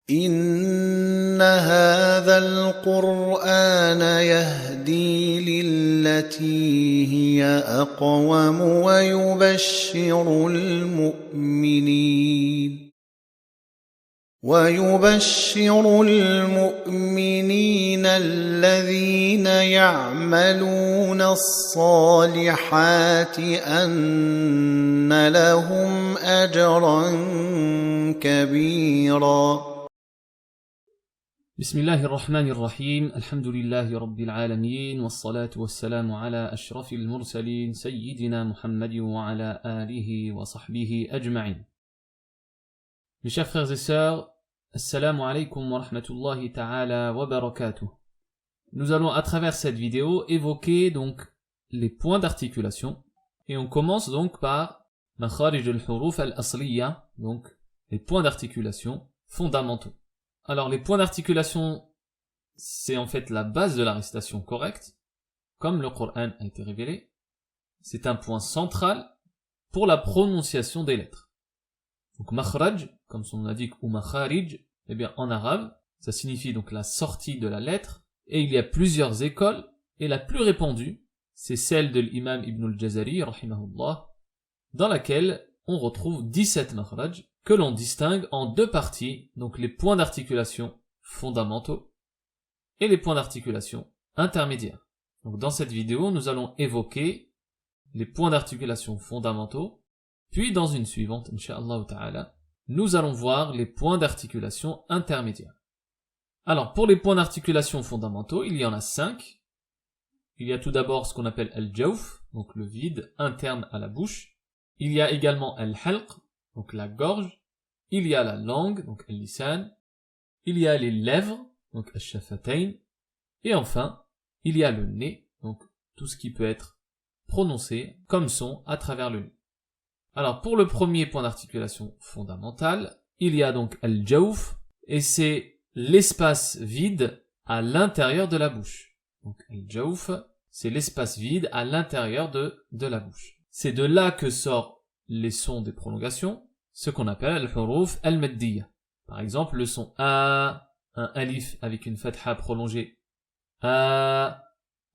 إن هذا القرآن يهدي للتي هي أقوم ويبشر المؤمنين الذين يعملون الصالحات أن لهم أجرا كبيرا. بسم الله الرحمن الرحيم. الحمد لله رب العالمين والصلاة والسلام على أشرف المرسلين سيدنا محمد وعلى آله وصحبه أجمعين. Mes chers frères et sœurs, Assalamu alaikum wa rahmatullahi ta'ala wa barakatuh. Nous allons à travers cette vidéo évoquer donc les points d'articulation et on commence donc par makharij al-huruf al-asliya, donc les points d'articulation fondamentaux. Alors les points d'articulation, c'est en fait la base de la récitation correcte, comme le Coran a été révélé. C'est un point central pour la prononciation des lettres. Donc makhraj, comme son nom l'indique, ou makharij, eh bien en arabe, ça signifie donc la sortie de la lettre, et il y a plusieurs écoles, et la plus répandue, c'est celle de l'imam Ibn al-Jazari, rahimahullah, dans laquelle on retrouve 17 makhraj, que l'on distingue en deux parties, donc les points d'articulation fondamentaux, et les points d'articulation intermédiaires. Donc dans cette vidéo, nous allons évoquer les points d'articulation fondamentaux, puis dans une suivante, incha'Allah ta'ala, nous allons voir les points d'articulation intermédiaires. Alors, pour les points d'articulation fondamentaux, il y en a 5. Il y a tout d'abord ce qu'on appelle al-jawf, donc le vide interne à la bouche. Il y a également al-halq, donc la gorge. Il y a la langue, donc al-lisan. Il y a les lèvres, donc al-shafatayn. Et enfin, il y a le nez, donc tout ce qui peut être prononcé comme son à travers le nez. Alors, pour le premier point d'articulation fondamental, il y a donc al-jawf, et c'est l'espace vide à l'intérieur de la bouche. Donc, al-jawf, c'est l'espace vide à l'intérieur de la bouche. C'est de là que sortent les sons des prolongations, ce qu'on appelle al-huruf al-maddiyya. Par exemple, le son a, un alif avec une fatha prolongée, a.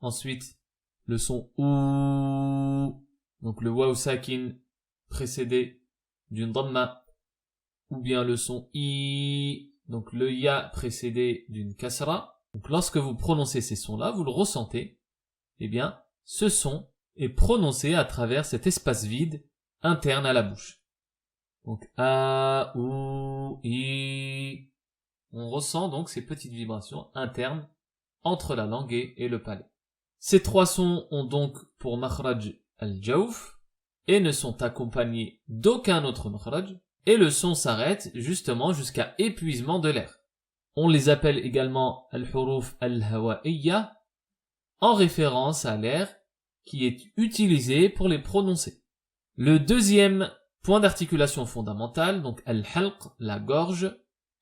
Ensuite, le son ou, donc le waw sakin précédé d'une dhamma, ou bien le son i, donc le ya précédé d'une kasra. Donc lorsque vous prononcez ces sons-là, vous le ressentez, eh bien, ce son est prononcé à travers cet espace vide interne à la bouche. Donc a, ou, i, on ressent donc ces petites vibrations internes entre la langue et le palais. Ces trois sons ont donc pour makhraj al-jawf, et ne sont accompagnés d'aucun autre makhraj, et le son s'arrête justement jusqu'à épuisement de l'air. On les appelle également al-huruf al-hawa'iyya, en référence à l'air qui est utilisé pour les prononcer. Le deuxième point d'articulation fondamental, donc al-halq, la gorge,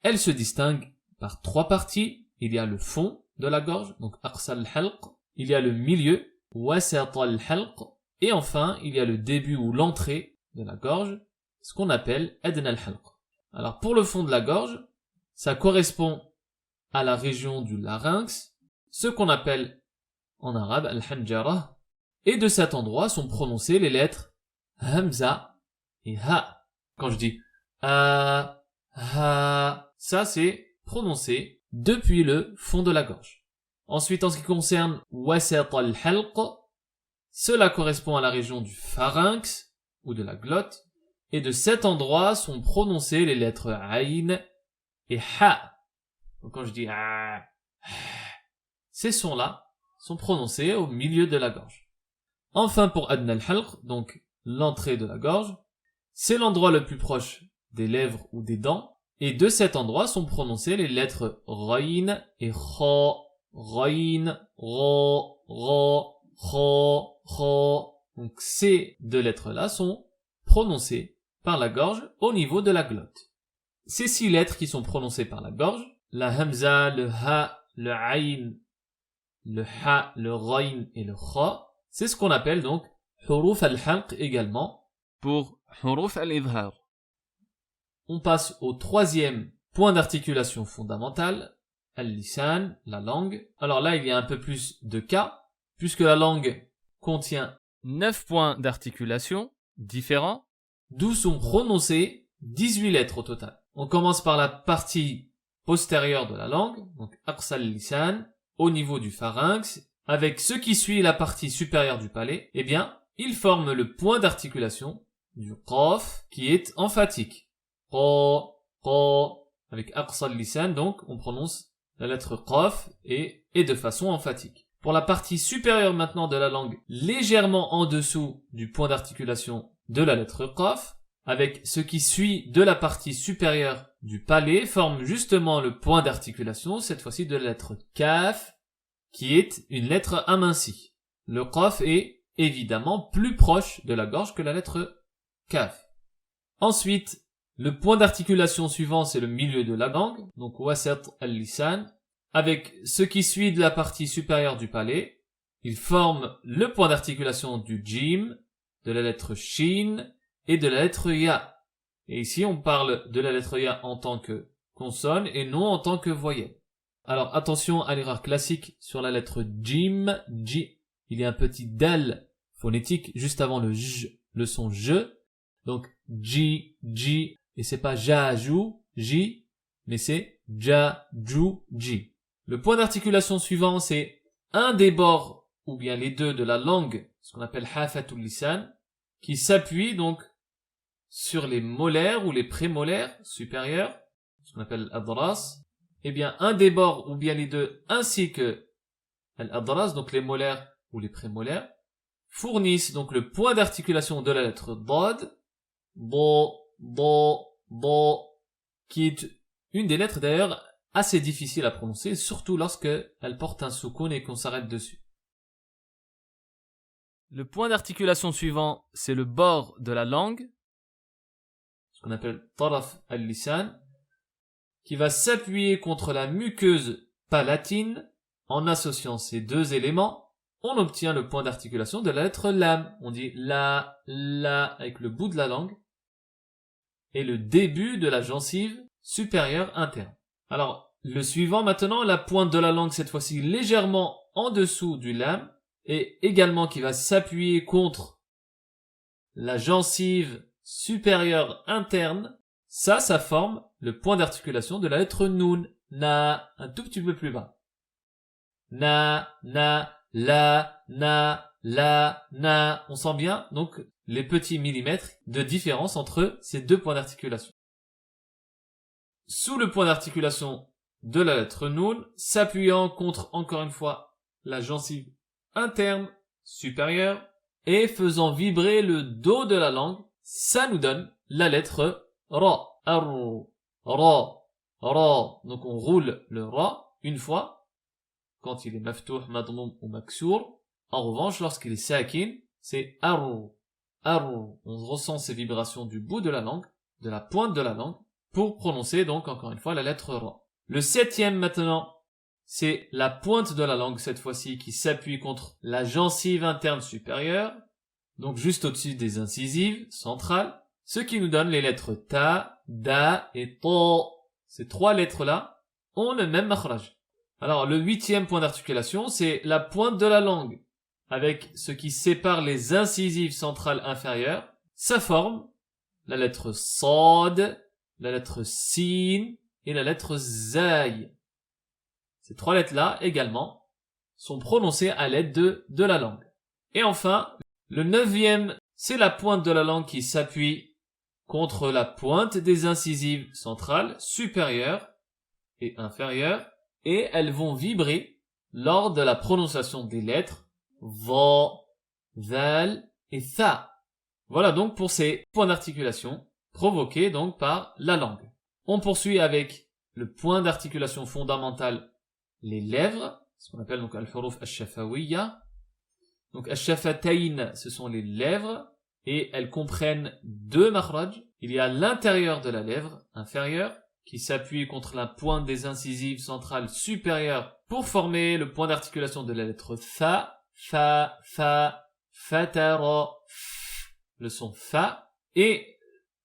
elle se distingue par trois parties. Il y a le fond de la gorge, donc aqsa al-halq, il y a le milieu, wasat al-halq, et enfin, il y a le début ou l'entrée de la gorge, ce qu'on appelle adna al-halq. Alors pour le fond de la gorge, ça correspond à la région du larynx, ce qu'on appelle en arabe al-hanjara, et de cet endroit sont prononcées les lettres hamza et ha. Quand je dis a, ha, ça c'est prononcé depuis le fond de la gorge. Ensuite, en ce qui concerne wasat al-halq, cela correspond à la région du pharynx ou de la glotte, et de cet endroit sont prononcées les lettres aïn et ha. Donc quand je dis ha, ces sons-là sont prononcés au milieu de la gorge. Enfin pour adna al-halq, donc l'entrée de la gorge, c'est l'endroit le plus proche des lèvres ou des dents, et de cet endroit sont prononcées les lettres raïn et kha, raïn, ra, ra, kha, kha. Donc ces deux lettres-là sont prononcées par la gorge au niveau de la glotte. Ces 6 lettres qui sont prononcées par la gorge, la hamza, le ha, le aïn, le ha, le raïn et le kha, c'est ce qu'on appelle donc huruf al-halq également. Pour huruf al-idhar. On passe au troisième point d'articulation fondamental, al-lisan, la langue. Alors là, il y a un peu plus de cas, puisque la langue contient 9 points d'articulation différents, d'où sont prononcées 18 lettres au total. On commence par la partie postérieure de la langue, donc aqsa al-lisan, au niveau du pharynx, avec ce qui suit la partie supérieure du palais, eh bien, il forme le point d'articulation du qaf qui est emphatique. Qa, avec aqsa al-lisan, donc on prononce la lettre qaf et de façon emphatique. Pour la partie supérieure maintenant de la langue, légèrement en dessous du point d'articulation de la lettre qaf, avec ce qui suit de la partie supérieure du palais, forme justement le point d'articulation, cette fois-ci de la lettre kaf, qui est une lettre amincie. Le qaf est évidemment plus proche de la gorge que la lettre kaf. Ensuite, le point d'articulation suivant, c'est le milieu de la langue, donc wasat al-lisan, avec ce qui suit de la partie supérieure du palais. Il forme le point d'articulation du jim, de la lettre shin et de la lettre ya. Et ici, on parle de la lettre ya en tant que consonne et non en tant que voyelle. Alors attention à l'erreur classique sur la lettre jim, j. Il y a un petit dal phonétique juste avant le j, le son je. Donc j, j, et c'est pas ja, jou, j, mais c'est ja, ju, j. Le point d'articulation suivant, c'est un des bords, ou bien les deux de la langue, ce qu'on appelle hafatul lisan, qui s'appuie donc sur les molaires ou les prémolaires supérieurs, ce qu'on appelle l'adras. Eh bien, un des bords, ou bien les deux, ainsi que l'adras, donc les molaires ou les prémolaires, fournissent donc le point d'articulation de la lettre dad, bo, qui est une des lettres d'ailleurs assez difficile à prononcer, surtout lorsque elle porte un soukoun et qu'on s'arrête dessus. Le point d'articulation suivant, c'est le bord de la langue, ce qu'on appelle taraf al-lisan, qui va s'appuyer contre la muqueuse palatine. En associant ces deux éléments, on obtient le point d'articulation de la lettre lam. On dit la avec le bout de la langue et le début de la gencive supérieure interne. Alors, le suivant maintenant, la pointe de la langue cette fois-ci légèrement en dessous du lam et également qui va s'appuyer contre la gencive supérieure interne. Ça forme le point d'articulation de la lettre noun, na, un tout petit peu plus bas. Na, la, na. On sent bien, donc, les petits millimètres de différence entre ces deux points d'articulation. Sous le point d'articulation de la lettre noun, s'appuyant contre, encore une fois, la gencive interne supérieure et faisant vibrer le dos de la langue, ça nous donne la lettre ra. Ra. Donc on roule le ra une fois quand il est maftouh, madmoum ou maksour. En revanche, lorsqu'il est sakin, c'est arru. On ressent ces vibrations du bout de la langue, de la pointe de la langue, pour prononcer donc encore une fois la lettre ra. Le septième maintenant, c'est la pointe de la langue cette fois-ci qui s'appuie contre la gencive interne supérieure, donc juste au-dessus des incisives centrales, ce qui nous donne les lettres ta, da et to. Ces trois lettres-là ont le même makhraj. Alors le huitième point d'articulation, c'est la pointe de la langue, avec ce qui sépare les incisives centrales inférieures. Ça forme la lettre sad, la lettre sin et la lettre zay. Ces trois lettres-là, également, sont prononcées à l'aide de la langue. Et enfin, le neuvième, c'est la pointe de la langue qui s'appuie contre la pointe des incisives centrales supérieures et inférieures, et elles vont vibrer lors de la prononciation des lettres va, val et tha. Voilà donc pour ces points d'articulation provoqués donc par la langue. On poursuit avec le point d'articulation fondamental, les lèvres, ce qu'on appelle donc al-huruf al-shafawiyya. Donc al-shafatayn, ce sont les lèvres, et elles comprennent deux makhraj. Il y a l'intérieur de la lèvre inférieure, qui s'appuie contre la pointe des incisives centrales supérieures pour former le point d'articulation de la lettre fa, fatara, le son fa. Et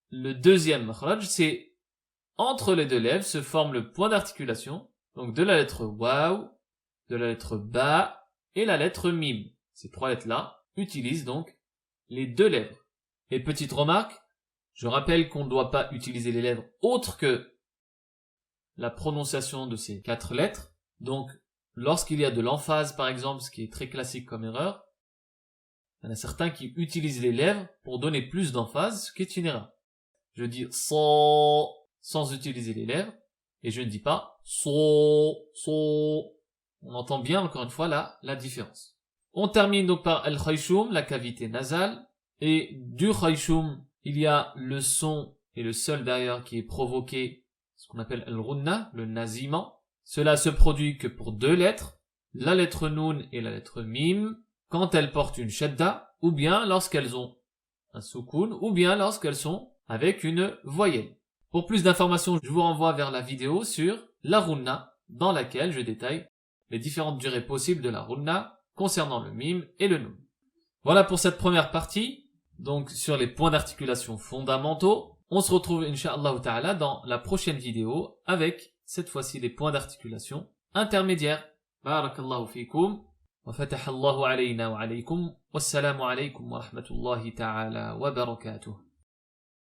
le deuxième makhraj, c'est entre les deux lèvres se forme le point d'articulation, donc de la lettre waw, de la lettre ba et la lettre mim. Ces trois lettres-là utilisent donc les deux lèvres. Et petite remarque, je rappelle qu'on ne doit pas utiliser les lèvres autres que la prononciation de ces quatre lettres. Donc, lorsqu'il y a de l'emphase, par exemple, ce qui est très classique comme erreur, il y en a certains qui utilisent les lèvres pour donner plus d'emphase, ce qui est une erreur. Je dis so sans utiliser les lèvres, et je ne dis pas so. On entend bien, encore une fois, la différence. On termine donc par al-khayshum, la cavité nasale, et du khayshum, il y a le son et le sol derrière qui est provoqué, ce qu'on appelle al-runna, le nasillement. Cela se produit que pour deux lettres, la lettre nun et la lettre mim, quand elles portent une shadda, ou bien lorsqu'elles ont un soukoun, ou bien lorsqu'elles sont avec une voyelle. Pour plus d'informations, je vous renvoie vers la vidéo sur la runna, dans laquelle je détaille les différentes durées possibles de la runna concernant le mim et le nun. Voilà pour cette première partie, donc sur les points d'articulation fondamentaux. On se retrouve incha'Allah ta'ala dans la prochaine vidéo avec cette fois-ci les points d'articulation intermédiaires. Barakallahu fikum wa fatahallahu alayna wa alaykum wassalamu alaykum wa rahmatullahi ta'ala wa barakatuh.